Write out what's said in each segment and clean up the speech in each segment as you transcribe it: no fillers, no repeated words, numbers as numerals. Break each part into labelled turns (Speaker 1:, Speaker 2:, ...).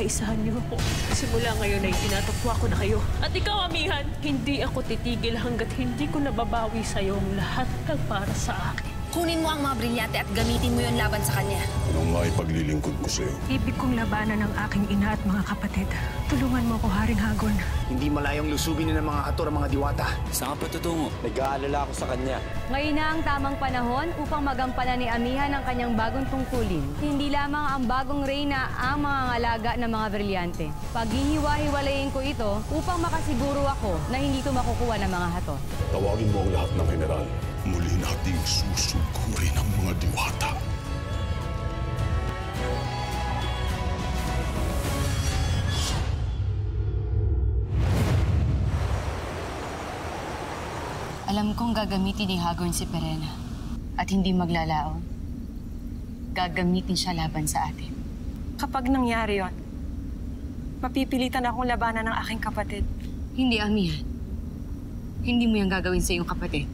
Speaker 1: pagkakaisahan niyo ako. Simula ngayon ay tinatapwa ko na kayo. At ikaw, amihan, hindi ako titigil hanggat hindi ko nababawi sa'yo ang lahat ng para sa akin.
Speaker 2: Kunin mo ang mga brilyante at gamitin mo yon laban sa kanya.
Speaker 3: Anong maipaglilingkod ko sa'yo?
Speaker 1: Ibig kong labanan ng aking ina at mga kapatid. Tulungan mo ko, Haring Hagon.
Speaker 4: Hindi malayong lusubin ng mga hator ang mga diwata.
Speaker 5: Saan ka patutungo?
Speaker 6: Nag-aalala ako sa kanya.
Speaker 7: Ngayon na ang tamang panahon upang magampanan ni Amihan ang kanyang bagong tungkulin. Hindi lamang ang bagong reyna ang mga ngalaga ng mga brilyante. Paghihiwa-hiwalayin ko ito upang makasiguro ako na hindi ito makukuha ng mga hator.
Speaker 3: Tawagin mo ang lahat ng general. Muli nating susugurin ang mga diwata.
Speaker 7: Alam kong gagamitin ni Hagorn si Perena at hindi maglalaon. Gagamitin siya laban sa atin.
Speaker 1: Kapag nangyari yon, mapipilitan akong labanan ng aking kapatid.
Speaker 7: Hindi, Amihan. Hindi mo yan gagawin sa iyong kapatid.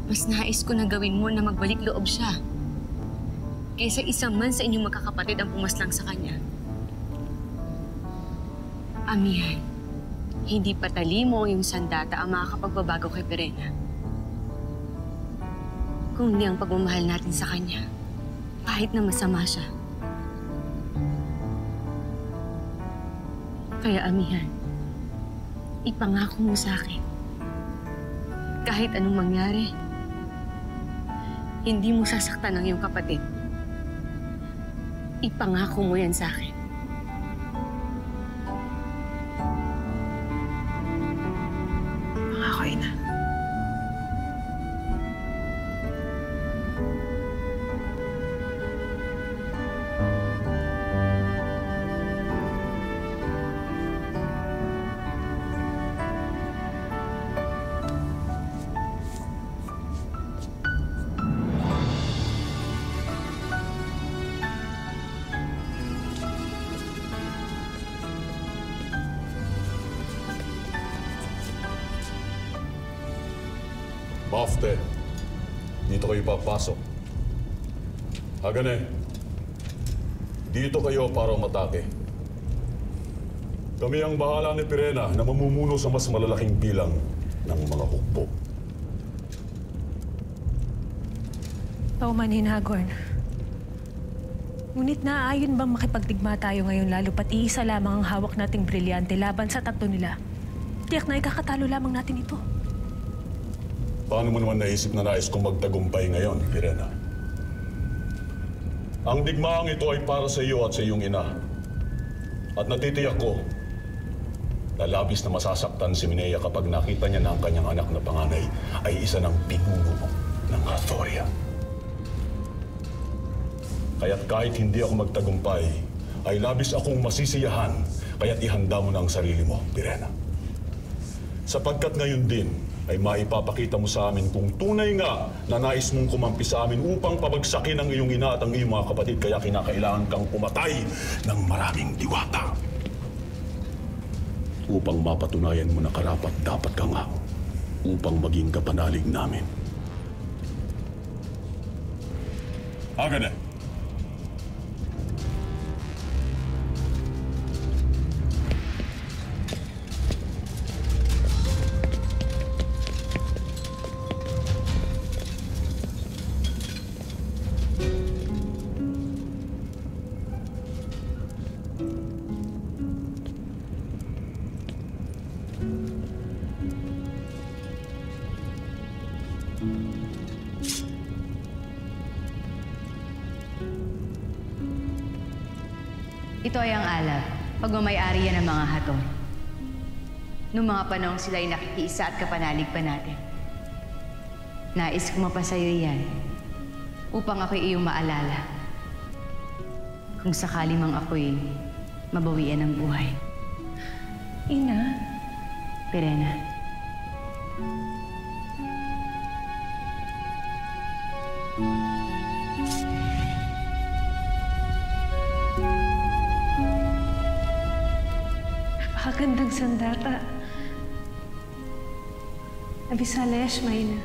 Speaker 7: Mas nais ko na gawin mo na magbalik loob siya. Kaysa isang man sa inyong magkakapatid ang pumaslang sa kanya. Amihan, hindi patali mo yung sandata ang makakapagbabago kay Perena. Kung hindi ang pagmamahal natin sa kanya, kahit na masama siya. Kaya, Amihan, ipangako mo sa akin, kahit anong mangyari, hindi mo sasaktan ang iyong kapatid. Ipangako mo yan sa akin.
Speaker 1: Pangako, ina.
Speaker 3: Bafte, dito kayo papasok. Hagane, dito kayo para umatake. Kami ang bahala ni Perena na mamumuno sa mas malalaking bilang ng mga hukbo.
Speaker 1: Paumanhin, Hagorn. Ngunit naaayon bang makipagdigma tayo ngayon lalo pat iisa lamang ang hawak nating brilyante laban sa tatlo nila? Tiyak na ikakatalo lamang natin ito.
Speaker 3: Paano mo naman naisip na nais kong magtagumpay ngayon, Perena? Ang digmaang ito ay para sa iyo at sa iyong ina. At natitiyak ko na labis na masasaktan si Minea kapag nakita niya na ang kanyang anak na panganay ay isa ng pinuno ng Hathoria. Kaya't kahit hindi ako magtagumpay, ay labis akong masisiyahan, kaya't ihanda mo na ang sarili mo, Perena. Sapagkat ngayon din, ay maipapakita mo sa amin kung tunay nga na nais mong kumampi sa amin upang pabagsakin ang iyong ina at ang iyong mga kapatid, kaya kinakailangan kang pumatay ng maraming diwata. Upang mapatunayan mo na karapat-dapat ka nga upang maging kapanalig namin. Hagane!
Speaker 7: Ito ay ang alab. Pagmamayari yan ng mga hator. Noong mga panahong sila ay nakikiisa at kapanalig pa natin. Nais ko mapasayo yan upang ako'y iyong maalala. Kung sakali mang ako'y mabawian ng buhay.
Speaker 1: Ina?
Speaker 7: Perena.
Speaker 1: Napakagandang sandata. Abisalesh, Mayna.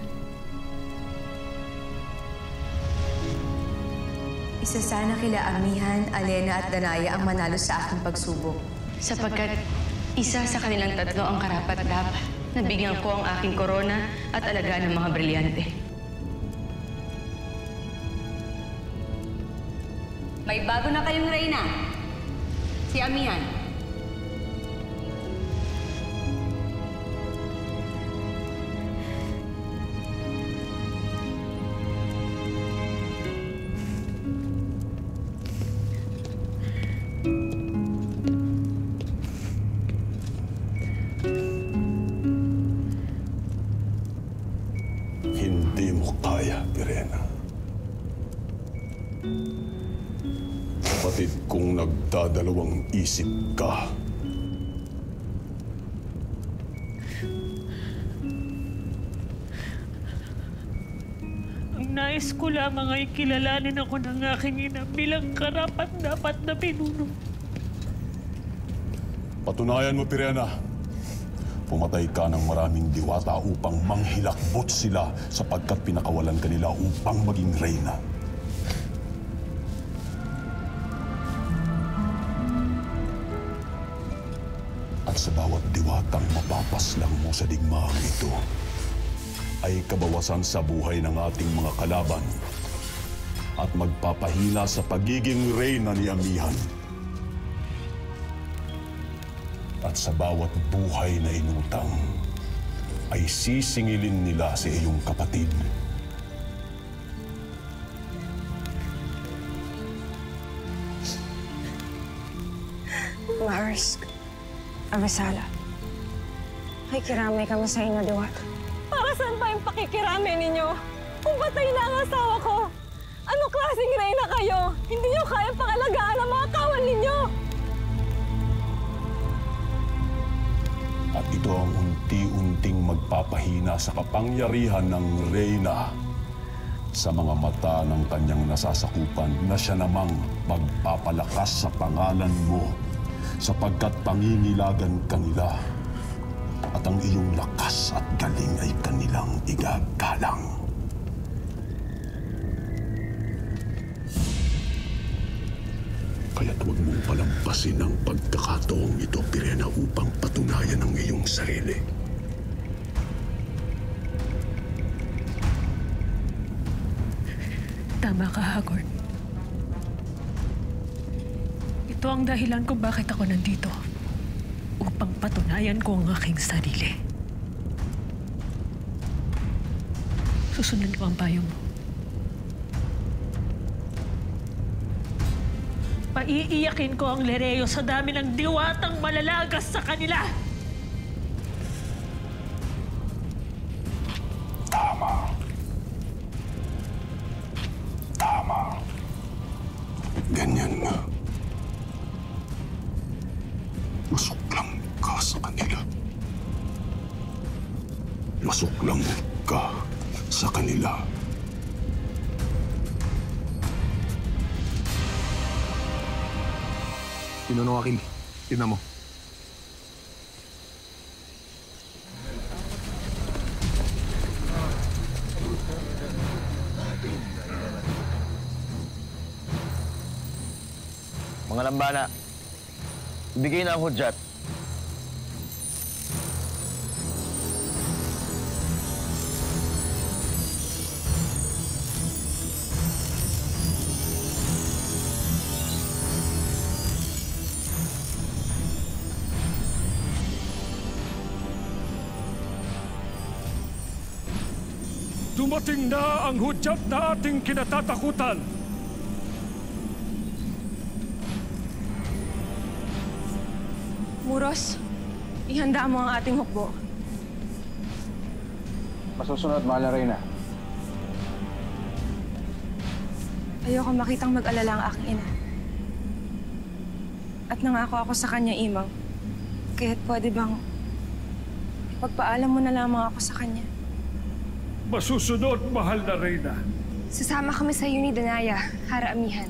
Speaker 7: Isa sana kila Amihan, Alena at Danaya ang manalo sa aking pagsubok. Sapagkat isa sa kanilang tatlo ang karapat-dapat na bigyan ko ang aking korona at alagaan ng mga brilyante. May bago na kayong reyna. Si Amihan.
Speaker 3: Hindi mo kaya, Pirena. Kapatid kong nagdadalawang isip ka.
Speaker 1: Ang nais ko lamang ay kilalanin ako ng aking ina bilang karapat-dapat na pinuno.
Speaker 3: Patunayan mo, Pirena. Pumatay ka ng maraming diwata upang manghilakbot sila sapagkat pinakawalan ka nila upang maging reyna. At sa bawat diwatang mapapaslang mo sa digmaang ito, ay kabawasan sa buhay ng ating mga kalaban at magpapahina sa pagiging reyna ni Amihan. At sa bawat buhay na inutang, ay sisingilin nila sa iyong kapatid.
Speaker 5: Mars, Abisala, pakikiramay kami sa inyo, Diwata. Para saan pa yung pakikiramay ninyo? Kung patay na ang asawa ko, anong klaseng reyna kayo? Hindi nyo kaya pangalagaan ang mga kawan ninyo!
Speaker 3: At ito ang unti-unting magpapahina sa kapangyarihan ng reyna sa mga mata ng kanyang nasasakupan na siya namang magpapalakas sa pangalan mo sapagkat pangingilagan kanila at ang iyong lakas at galing ay kanilang igagalang. Kaya't huwag mong palampasin ang pagkakataong ito, Pirena, upang patunayan ang iyong sarili.
Speaker 1: Tama ka, Hagorn. Ito ang dahilan kung bakit ako nandito. Upang patunayan ko ang aking sarili. Susunod ko ang payo mo. Paiiyakin ko ang Lereo sa dami ng diwatang malalagas sa kanila.
Speaker 3: Tama. Tama. Ganyan nga. Masuklang ka sa kanila. Masuklang ka sa kanila.
Speaker 4: Tinanong akin. Tignan mo.
Speaker 6: Mga lambana, ibigay na ang hudyat.
Speaker 8: Dumating na ang hudyat na ating kinatatakutan.
Speaker 5: Muros, ihanda mo ang ating hukbo.
Speaker 4: Masusunod, mahal na reyna.
Speaker 5: Ayoko makitang mag-alala ang aking ina. At nangako ako sa kanya, Imang. Kaya't pwede bang ipagpaalam mo na lamang ako sa kanya?
Speaker 8: Masusunod, mahal na reyna.
Speaker 5: Sasama kami sa iyo ni Danaya, Hara Amihan.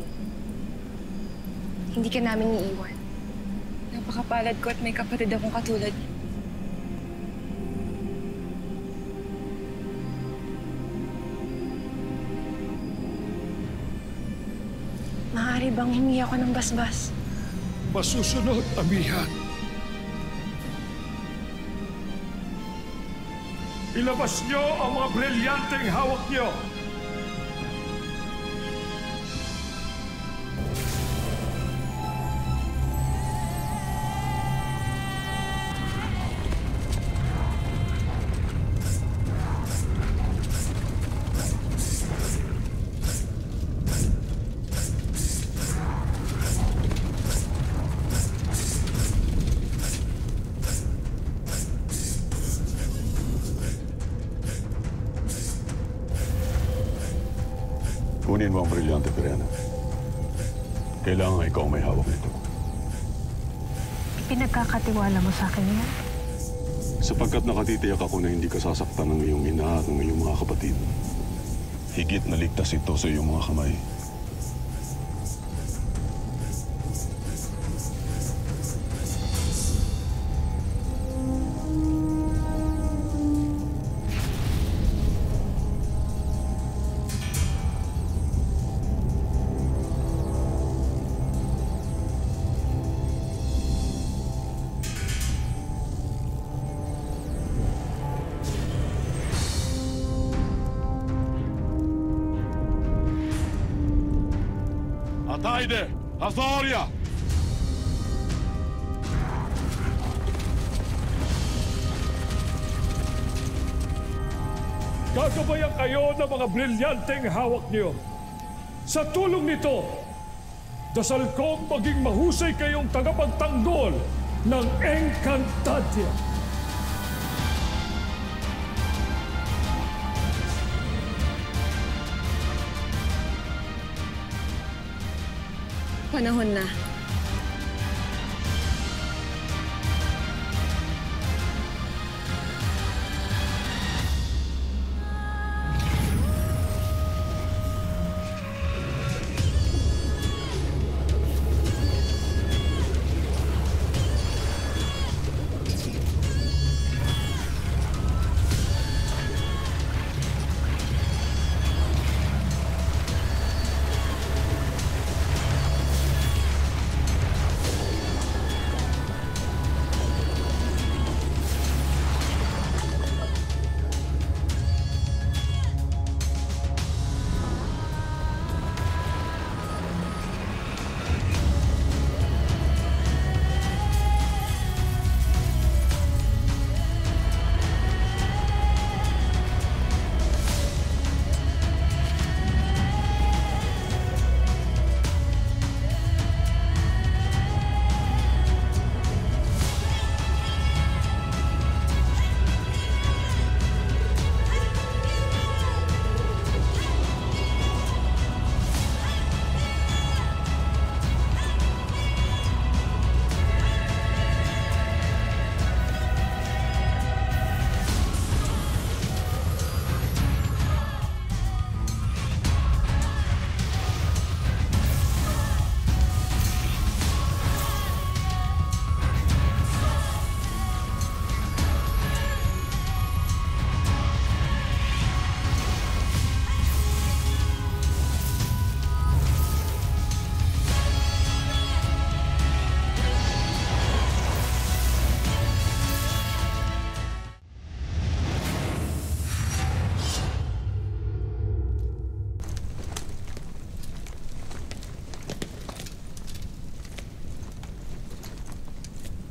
Speaker 5: Hindi ka namin iiwan. Napakapalad ko at may kapatid akong katulad niya. Maaari bang humingi ako ng basbas?
Speaker 8: Masusunod, amihan. Ilabas niyo ang mga brilyanteng hawak niyo.
Speaker 3: Kunin mo ang brilyante, Pirena. Kailangan ikaw may hawak nito.
Speaker 5: Pinagkakatiwala mo sa akin yan?
Speaker 3: Sapagkat nakatitiyak ako na hindi ka sasaktan ng iyong ina at ng iyong mga kapatid. Higit na ligtas ito sa iyong mga kamay. Haydi, Azoria!
Speaker 8: Gagabayan kayo ng mga brilyanteng hawak niyo. Sa tulong nito, dasal kong maging mahusay kayong tagapagtanggol ng Encantadia.
Speaker 5: Panahon na.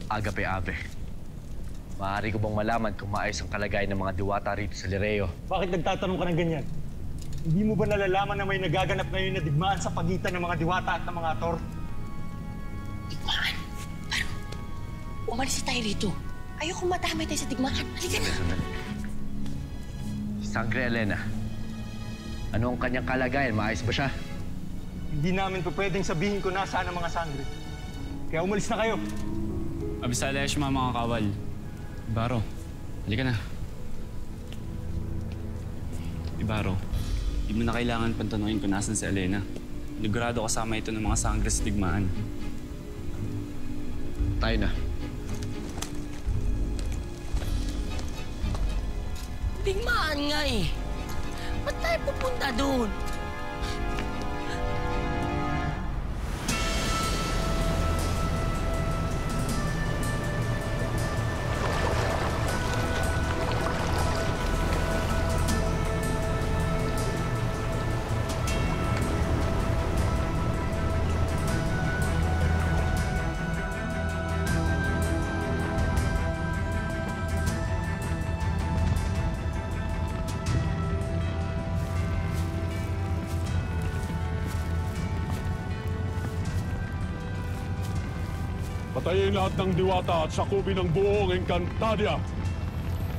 Speaker 6: Agape, Ave. Maaari ko bang malaman kung maayos ang kalagayan ng mga diwata rito sa Lireo?
Speaker 9: Bakit nagtatanong ka ng ganyan? Hindi mo ba nalalaman na may nagaganap ngayon na digmaan sa pagitan ng mga diwata at ng mga aktor?
Speaker 10: Digmaan? Pero, umalis tayo rito. Ayoko madamay tayo sa digmaan. Halika na!
Speaker 6: Sangre Elena, ano ang kanyang kalagayan? Maayos ba siya?
Speaker 9: Hindi namin pa pwedeng sabihin kung nasaan ang mga sangre. Kaya umalis na kayo.
Speaker 11: Abisala siya mga kawal. Ibaro, halika na. Ibaro, di mo na kailangan pantanungin kung nasan si Elena. Ligurado kasama ito ng mga sangre sa digmaan.
Speaker 6: Tayo na.
Speaker 10: Digmaan nga eh. Ba't tayo pupunta doon?
Speaker 3: Patayin lahat ng diwata at sakupin ng buong Encantadia.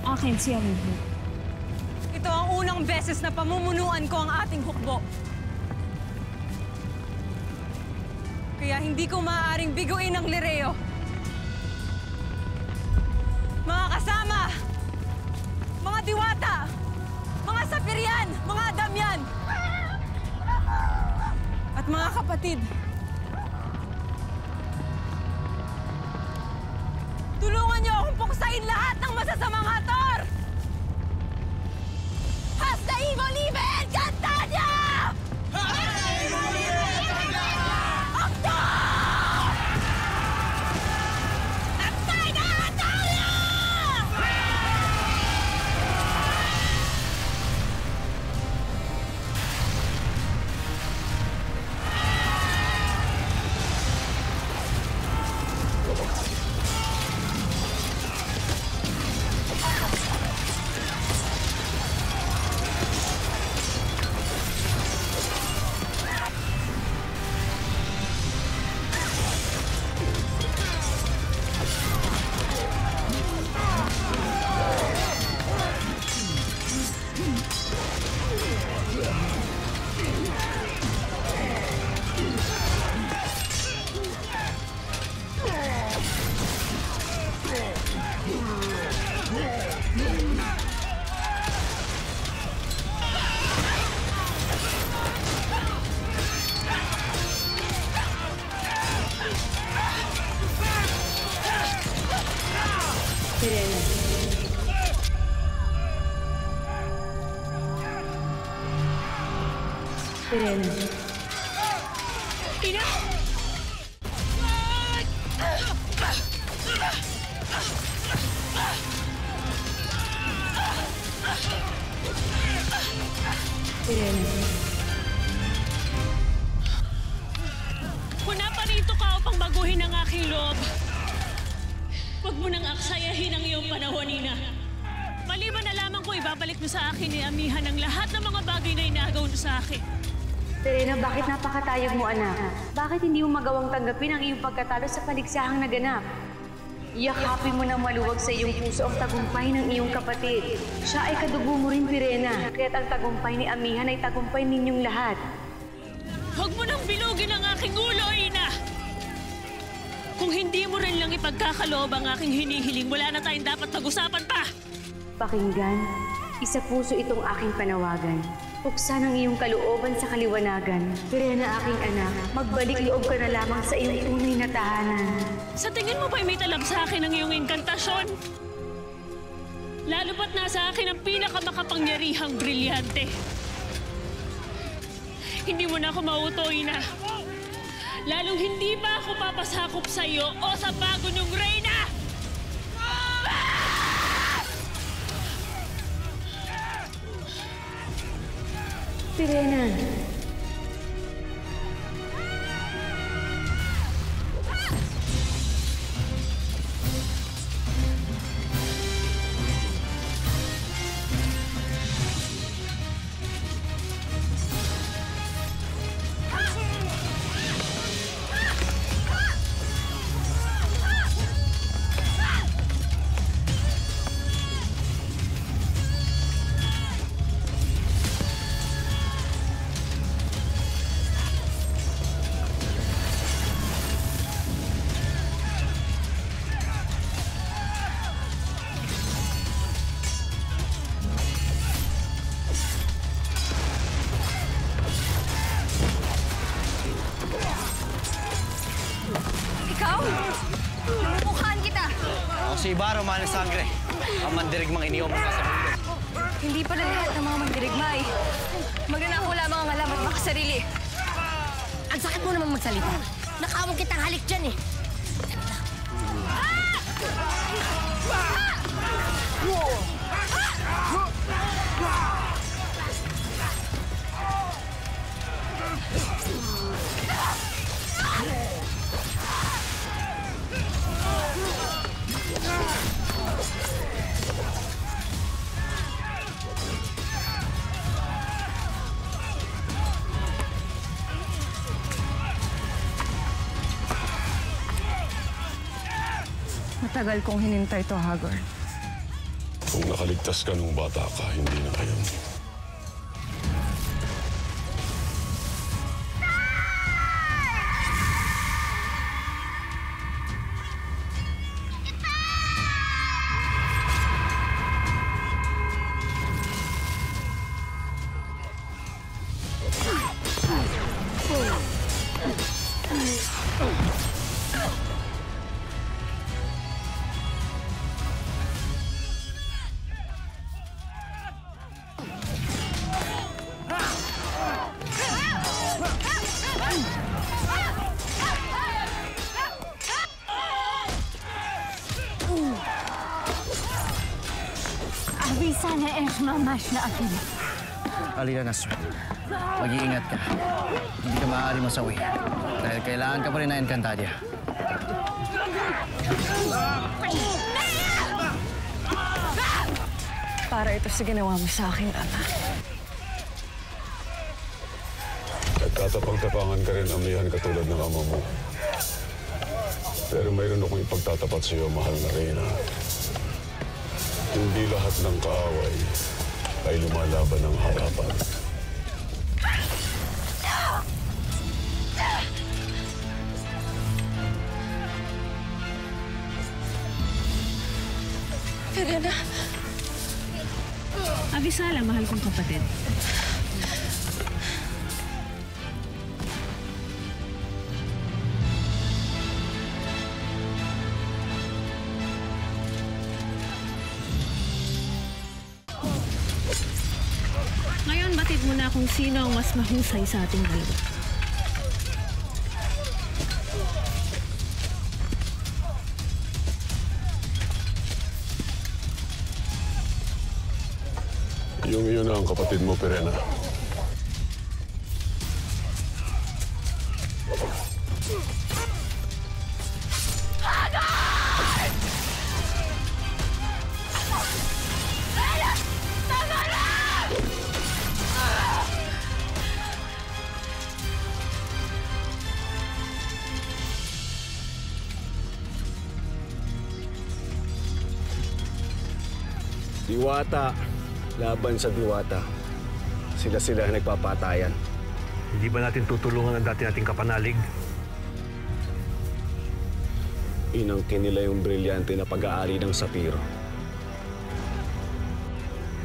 Speaker 5: Akin si Amihan.
Speaker 2: Ito ang unang beses na pamumunuan ko ang ating hukbo. Kaya hindi ko maaaring biguin ang Lireo. Mga kasama! Mga diwata! Mga sapiryan! Mga damyan! At mga kapatid! Tulungan niyo akong puksain lahat ng masasamang hator! Hasta Ivo Libe Encantadia! Hasta Ivo Libe Encantadia! Akto! Taktay na Encantadia!
Speaker 7: Pirena.
Speaker 1: Ina!
Speaker 7: Pirena.
Speaker 1: Kuna pa rito ka upang baguhin ang aking loob. Huwag mo nang aksayahin ang iyong panahon, Ina. Maliban na lamang ko ibabalik mo sa akin ni Amihan ang lahat ng mga bagay na inagaw mo sa akin.
Speaker 7: Pirena, bakit napakatayog mo, anak? Bakit hindi mo magawang tanggapin ang iyong pagkatalo sa paligsahang naganap? Yakapin mo ng maluwag sa iyong puso ang tagumpay ng iyong kapatid. Siya ay kadugo mo rin, Pirena. Kaya't ang tagumpay ni Amihan ay tagumpay ninyong lahat.
Speaker 1: Huwag mo nang bilugin ang aking ulo, Ina! Kung hindi mo rin lang ipagkakaloob ang aking hinihiling, wala na tayong dapat pag-usapan pa!
Speaker 7: Pakinggan, isa puso itong aking panawagan. Buksan ang iyong kalooban sa kaliwanagan. Pirena, aking anak, magbalik loob ka na lamang sa iyong tunay na tahanan.
Speaker 1: Sa tingin mo ba'y may talab sa akin ang iyong inkantasyon? Lalo ba't nasa akin ang pinakamakapangyarihang brilyante? Hindi mo na ako mauutoy na. Lalong hindi pa ako papasakop sa iyo o sa bago niyong reyna!
Speaker 7: Pirena.
Speaker 6: Si Ibarra, mahal ng sangre. Ang mandirigmang iniom mula sa mundo.
Speaker 2: Hindi pala lahat ng mga mandirigma ay magnanakaw lamang ang alam at makasarili.
Speaker 10: Ang sakit mo naman magsalita. Nakawag kitang halik dyan eh.
Speaker 5: Matagal kong hinintay to, Haggard.
Speaker 3: Kung nakaligtas ka nung bata ka, hindi na ngayon.
Speaker 5: Sana mamash na akin.
Speaker 12: Alina Nasra, mag-iingat ka. Hindi ka maaari masawi dahil kailangan ka pa rin na Encantadia.
Speaker 5: Para ito sa ginawa mo sa akin, Ama.
Speaker 3: Nagtatapang-tapangan ka rin, amihan katulad ng ama mo. Pero mayroon akong ipagtatapat sa iyo, mahal na Reyna. Hindi lahat ng kaaway ay lumalaban ng harapan.
Speaker 5: Verena.
Speaker 1: Abisala, mahal kong kapatid. Ngayon, batid mo na kung sino ang mas mahusay sa ating dalawa.
Speaker 3: Yung iyon na ang kapatid mo, Verena.
Speaker 13: Diwata, laban sa diwata. Sila-sila ang nagpapatayan.
Speaker 14: Hindi ba natin tutulungan ang dati nating kapanalig?
Speaker 13: Inangkin nila yung brilyante na pag-aari ng Sapiro.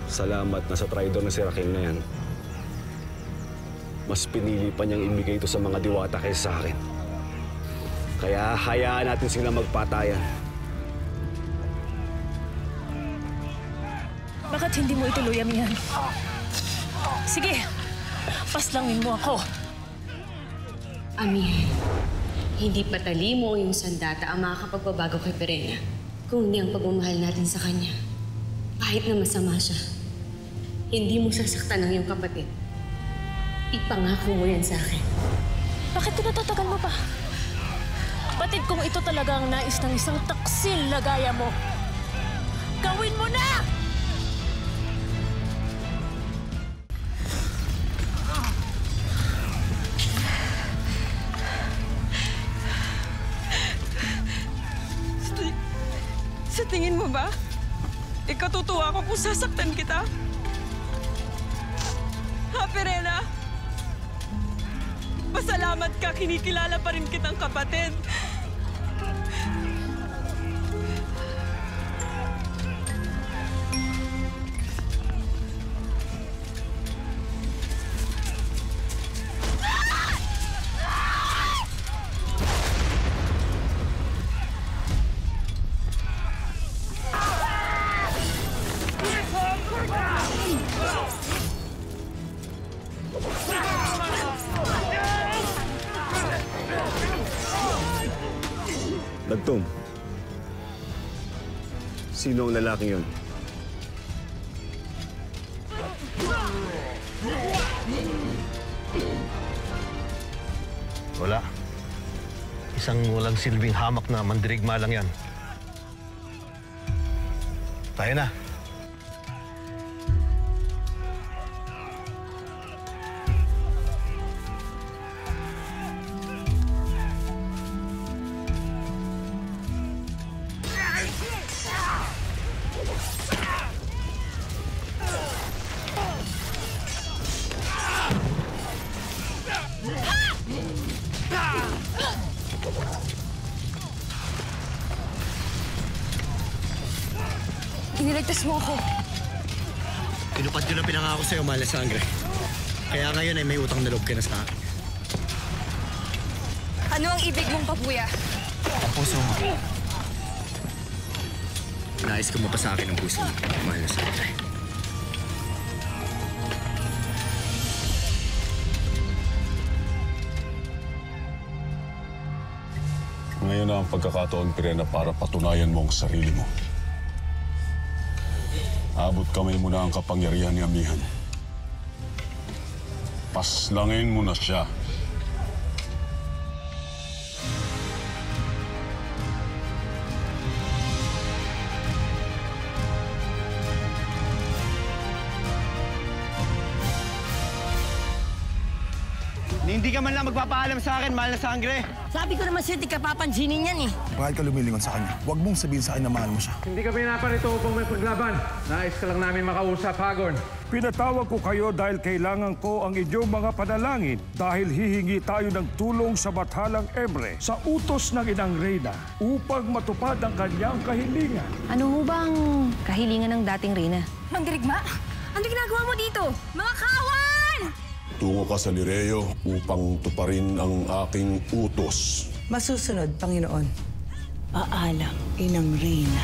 Speaker 13: Salamat na sa traidor na si Raquel na yan. Mas pinili pa niyang ibigay ito sa mga diwata kaysa sa akin. Kaya hayaan natin sila magpatayan.
Speaker 1: Bakit hindi mo ituloy, amihan? Sige, paslangin mo ako.
Speaker 7: Amihan, hindi patali mo yung sandata ang makakapagbabago kay Verena kung hindi ang pagmamahal natin sa kanya. Kahit na masama siya, hindi mo sasaktan ang iyong kapatid. Ipangako mo yan sa akin.
Speaker 1: Bakit pinatatagal mo pa? Batid kung ito talaga ang nais ng isang taksil na gaya mo. Gawin mo na!
Speaker 5: Sa tingin mo ba, ikatutuwa ko kung sasaktan kita? Ha, Verena? Pasalamat ka, kinikilala pa rin kitang kapatid.
Speaker 13: Dagtong, sino ang lalaking yun?
Speaker 14: Wala. Isang walang silbing hamak na mandirigma lang yan. Tayo na.
Speaker 2: Iniligtas mo ako.
Speaker 12: Tinupad ko na pinangako sa'yo, mahal na sangre. Kaya ngayon ay may utang na loob ka na sa akin.
Speaker 2: Ano ang ibig mong pabuya?
Speaker 12: Ang puso mo. Nais ko mo pa sa akin ang puso mo, mahal na sangre.
Speaker 3: Ngayon na ang pagkakataon, Pirena, para patunayan mo ang sarili mo. Abot kamay mo na ang kapangyarihan ni Amihan. Paslangin mo na siya.
Speaker 12: Hindi ka man lang magpapaalam sa akin, mahal na sangre.
Speaker 10: Sabi ko naman sa'yo, di ka papansinin yan eh.
Speaker 4: Bakit ka lumilingon sa kanya? Huwag mong sabihin sa akin na mahal mo siya.
Speaker 15: Hindi kami naparito upang may paglaban. Nais ka lang namin makausap, Hagon.
Speaker 8: Pinatawag ko kayo dahil kailangan ko ang inyong mga panalangin dahil hihingi tayo ng tulong sa Bathalang Emre sa utos ng Inang Reyna upang matupad ang kanyang kahilingan.
Speaker 7: Ano ho bang kahilingan ng dating Reyna?
Speaker 2: Mandirigma? Ano ginagawa mo dito? Mga kawan!
Speaker 3: Tungo ka sa Lireo upang tuparin ang aking utos.
Speaker 10: Masusunod, Panginoon. Paalam, Inang Reyna.